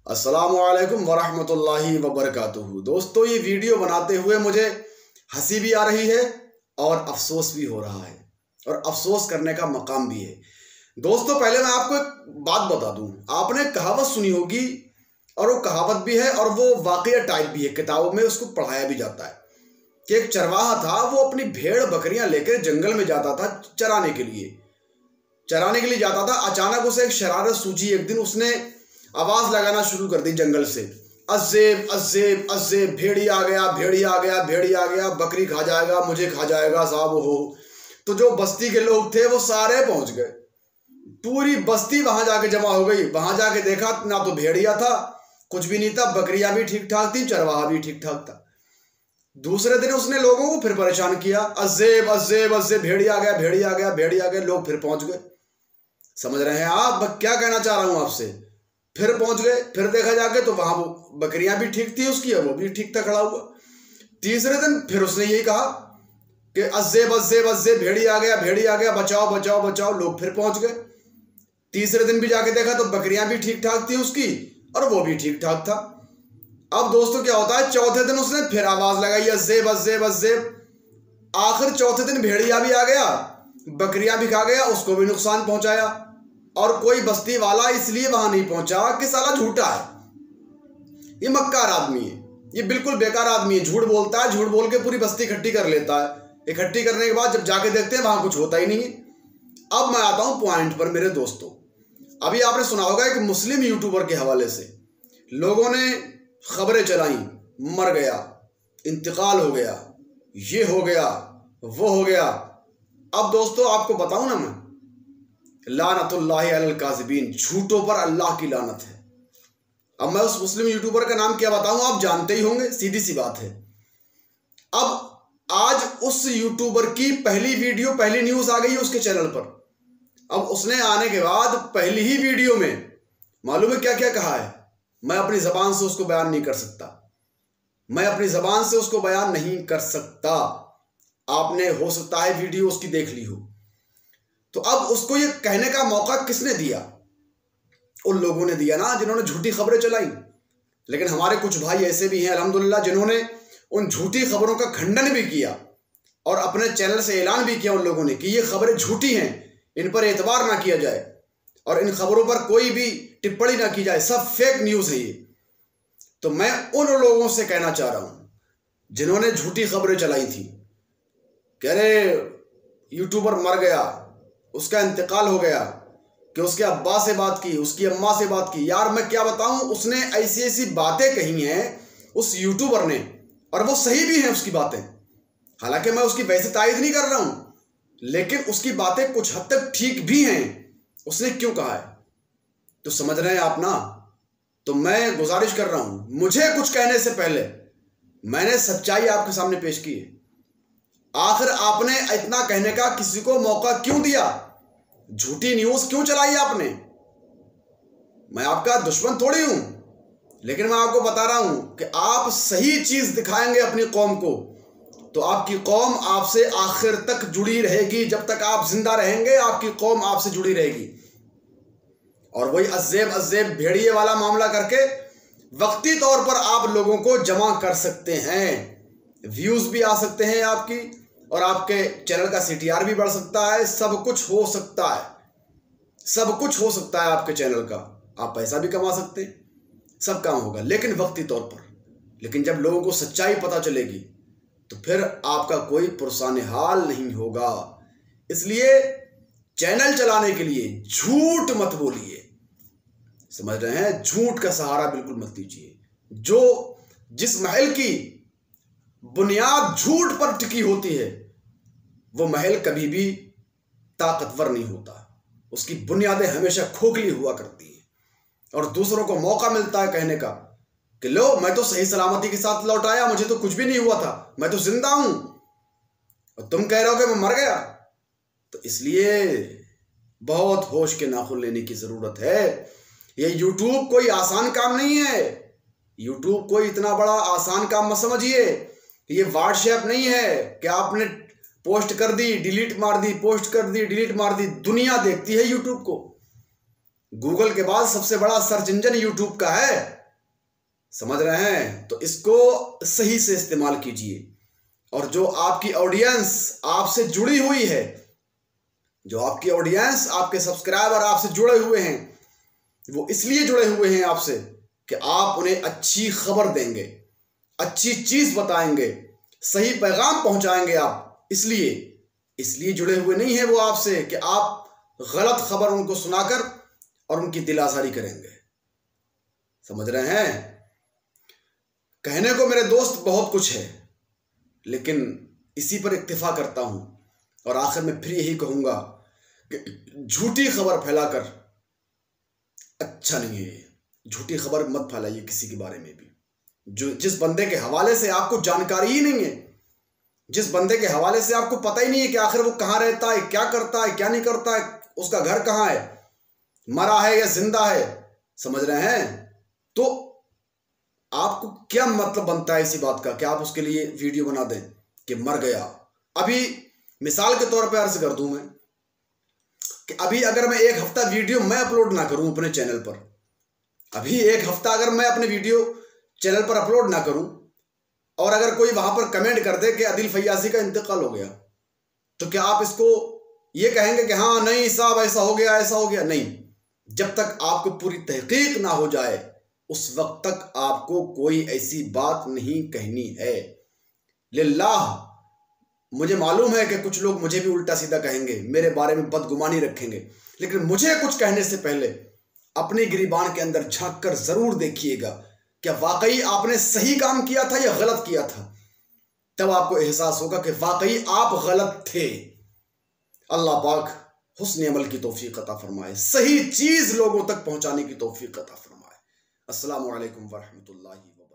अस्सलामुअलैकुम वरहमतुल्लाहि वबरकातुहू। दोस्तों, ये वीडियो बनाते हुए मुझे हंसी भी आ रही है और अफसोस भी हो रहा है, और अफसोस करने का मकाम भी है। दोस्तों, पहले मैं आपको एक बात बता दूं। आपने कहावत सुनी होगी, और वो कहावत भी है और वो वाकया टाइप भी है, किताबों में उसको पढ़ाया भी जाता है कि एक चरवाहा था, वो अपनी भेड़ बकरियां लेकर जंगल में जाता था चराने के लिए जाता था। अचानक उसे एक शरारत सूझी। एक दिन उसने आवाज लगाना शुरू कर दी जंगल से, अज़ेब अज़ेब अज़ेब, भेड़िया आ गया, भेड़िया आ गया, भेड़िया आ गया, बकरी खा जाएगा, मुझे खा जाएगा साहब हो। तो जो बस्ती के लोग थे वो सारे पहुंच गए, पूरी बस्ती वहां जाके जमा हो गई। वहां जाके देखा, ना तो भेड़िया था, कुछ भी नहीं था, बकरियां भी ठीक ठाक थी, चरवाहा भी ठीक ठाक था। दूसरे दिन उसने लोगों को फिर परेशान किया, अज़ेब अज़ेब अज़ेब, भेड़िया आ गया, भेड़िया आ गया, भेड़िया आ गया। लोग फिर पहुंच गए। समझ रहे हैं आप क्या कहना चाह रहा हूं आपसे? फिर पहुंच गए, फिर देखा जाके तो वहां वो बकरियां भी ठीक थी उसकी, और वो भी ठीक था, खड़ा हुआ। तीसरे दिन फिर उसने यही कहा कि अज़ेब अज़ेब अज़ेब, भेड़िया आ गया, भेड़िया आ गया, बचाओ बचाओ बचाओ। लोग फिर पहुंच गए। तीसरे दिन भी जाके देखा तो बकरियां भी ठीक ठाक थी उसकी, और वो भी ठीक ठाक था। अब दोस्तों क्या होता है, चौथे दिन उसने फिर आवाज लगाई, अज़ेब अज़ेब अज़ेब। आखिर चौथे दिन भेड़िया भी आ गया, बकरियां भी खा गया, उसको भी नुकसान पहुंचाया। और कोई बस्ती वाला इसलिए वहां नहीं पहुंचा कि साला झूठा है, ये मक्कार आदमी है, ये बिल्कुल बेकार आदमी है, झूठ बोलता है, झूठ बोल के पूरी बस्ती इकट्ठी कर लेता है। इकट्ठी करने के बाद जब जाके देखते हैं वहां कुछ होता ही नहीं है। अब मैं आता हूं पॉइंट पर मेरे दोस्तों। अभी आपने सुना होगा एक मुस्लिम यूट्यूबर के हवाले से लोगों ने खबरें चलाई, मर गया, इंतकाल हो गया, ये हो गया, वो हो गया। अब दोस्तों आपको बताऊं ना मैं, लानतुल्लाहि अलल काज़िबीन, झूठों पर अल्लाह की लानत है। अब मैं उस मुस्लिम यूट्यूबर का नाम क्या बताऊं, आप जानते ही होंगे, सीधी सी बात है। अब आज उस यूट्यूबर की पहली वीडियो, पहली न्यूज आ गई है उसके चैनल पर। अब उसने आने के बाद पहली ही वीडियो में मालूम है क्या क्या कहा है। मैं अपनी जबान से उसको बयान नहीं कर सकता, मैं अपनी जबान से उसको बयान नहीं कर सकता। आपने हो सकता है वीडियो उसकी देख ली हो। तो अब उसको ये कहने का मौका किसने दिया? उन लोगों ने दिया ना जिन्होंने झूठी खबरें चलाई। लेकिन हमारे कुछ भाई ऐसे भी हैं अल्हम्दुलिल्लाह, जिन्होंने उन झूठी खबरों का खंडन भी किया और अपने चैनल से ऐलान भी किया उन लोगों ने कि ये खबरें झूठी हैं, इन पर एतबार ना किया जाए और इन खबरों पर कोई भी टिप्पणी ना की जाए, सब फेक न्यूज है ये। तो मैं उन लोगों से कहना चाह रहा हूं जिन्होंने झूठी खबरें चलाई थी, कह रहे यूट्यूबर मर गया, उसका इंतकाल हो गया, कि उसके अब्बा से बात की, उसकी अम्मा से बात की। यार मैं क्या बताऊं, उसने ऐसी ऐसी बातें कही हैं उस यूट्यूबर ने, और वो सही भी हैं उसकी बातें। हालांकि मैं उसकी वैसे तारीफ नहीं कर रहा हूं, लेकिन उसकी बातें कुछ हद तक ठीक भी हैं। उसने क्यों कहा है तो समझ रहे हैं आप ना। तो मैं गुजारिश कर रहा हूं, मुझे कुछ कहने से पहले मैंने सच्चाई आपके सामने पेश की है। आखिर आपने इतना कहने का किसी को मौका क्यों दिया? झूठी न्यूज क्यों चलाई आपने? मैं आपका दुश्मन थोड़ी हूं, लेकिन मैं आपको बता रहा हूं कि आप सही चीज दिखाएंगे अपनी कौम को तो आपकी कौम आपसे आखिर तक जुड़ी रहेगी। जब तक आप जिंदा रहेंगे आपकी कौम आपसे जुड़ी रहेगी। और वही अज़ेब अज़ेब भेड़िए वाला मामला करके वक्ती तौर पर आप लोगों को जमा कर सकते हैं, व्यूज भी आ सकते हैं आपकी, और आपके चैनल का CTR भी बढ़ सकता है। सब कुछ हो सकता है, सब कुछ हो सकता है आपके चैनल का। आप पैसा भी कमा सकते हैं, सब काम होगा, लेकिन वक्ती तौर पर। लेकिन जब लोगों को सच्चाई पता चलेगी तो फिर आपका कोई पुरसाने हाल नहीं होगा। इसलिए चैनल चलाने के लिए झूठ मत बोलिए, समझ रहे हैं? झूठ का सहारा बिल्कुल मत लीजिए। जिस महल की बुनियाद झूठ पर टिकी होती है वो महल कभी भी ताकतवर नहीं होता, उसकी बुनियादें हमेशा खोखली हुआ करती हैं। और दूसरों को मौका मिलता है कहने का कि लो, मैं तो सही सलामती के साथ लौट आया, मुझे तो कुछ भी नहीं हुआ था, मैं तो जिंदा हूं, और तुम कह रहे हो कि मैं मर गया। तो इसलिए बहुत होश के नाखून लेने की जरूरत है। ये यूट्यूब कोई आसान काम नहीं है, यूट्यूब कोई इतना बड़ा आसान काम मत समझिए। ये व्हाट्सएप नहीं है कि आपने पोस्ट कर दी डिलीट मार दी, पोस्ट कर दी डिलीट मार दी। दुनिया देखती है यूट्यूब को। गूगल के बाद सबसे बड़ा सर्च इंजन यूट्यूब का है। समझ रहे हैं? तो इसको सही से इस्तेमाल कीजिए। और जो आपकी ऑडियंस आपसे जुड़ी हुई है, जो आपकी ऑडियंस, आपके सब्सक्राइबर आपसे जुड़े हुए हैं, वो इसलिए जुड़े हुए हैं आपसे कि आप उन्हें अच्छी खबर देंगे, अच्छी चीज बताएंगे, सही पैगाम पहुंचाएंगे। आप इसलिए जुड़े हुए नहीं है वो आपसे कि आप गलत खबर उनको सुनाकर और उनकी दिल आज़ारी करेंगे। समझ रहे हैं? कहने को मेरे दोस्त बहुत कुछ है, लेकिन इसी पर इक्तिफा करता हूं और आखिर में फिर यही कहूंगा कि झूठी खबर फैलाकर अच्छा नहीं है। झूठी खबर मत फैलाइए किसी के बारे में भी। जिस बंदे के हवाले से आपको जानकारी ही नहीं है, जिस बंदे के हवाले से आपको पता ही नहीं है कि आखिर वो कहाँ रहता है, क्या करता है, क्या नहीं करता है, उसका घर कहाँ है, मरा है या जिंदा है, समझ रहे हैं? तो आपको क्या मतलब बनता है इसी बात का कि आप उसके लिए वीडियो बना दें कि मर गया। अभी मिसाल के तौर पे अर्ज कर दूं मैं कि अभी अगर मैं एक हफ्ता वीडियो मैं अपलोड ना करूं अपने चैनल पर, अभी एक हफ्ता अगर मैं अपने वीडियो चैनल पर अपलोड ना करूं और अगर कोई वहां पर कमेंट कर दे कि आदिल फैयाजी का इंतकाल हो गया, तो क्या आप इसको ये कहेंगे कि हाँ नहीं साहब ऐसा हो गया, ऐसा हो गया? नहीं, जब तक आपको पूरी तहकीक ना हो जाए उस वक्त तक आपको कोई ऐसी बात नहीं कहनी है। लिल्लाह, मुझे मालूम है कि कुछ लोग मुझे भी उल्टा सीधा कहेंगे, मेरे बारे में बदगुमानी रखेंगे, लेकिन मुझे कुछ कहने से पहले अपनी गिरीबान के अंदर झांक कर जरूर देखिएगा क्या वाकई आपने सही काम किया था या गलत किया था। तब आपको एहसास होगा कि वाकई आप गलत थे। अल्लाह पाक हुस्न अमल की तौफीक अता फरमाए, सही चीज लोगों तक पहुंचाने की तौफीक अता फरमाए। अस्सलामु अलैकुम वरहमतुल्लाहि व बरकातुहू।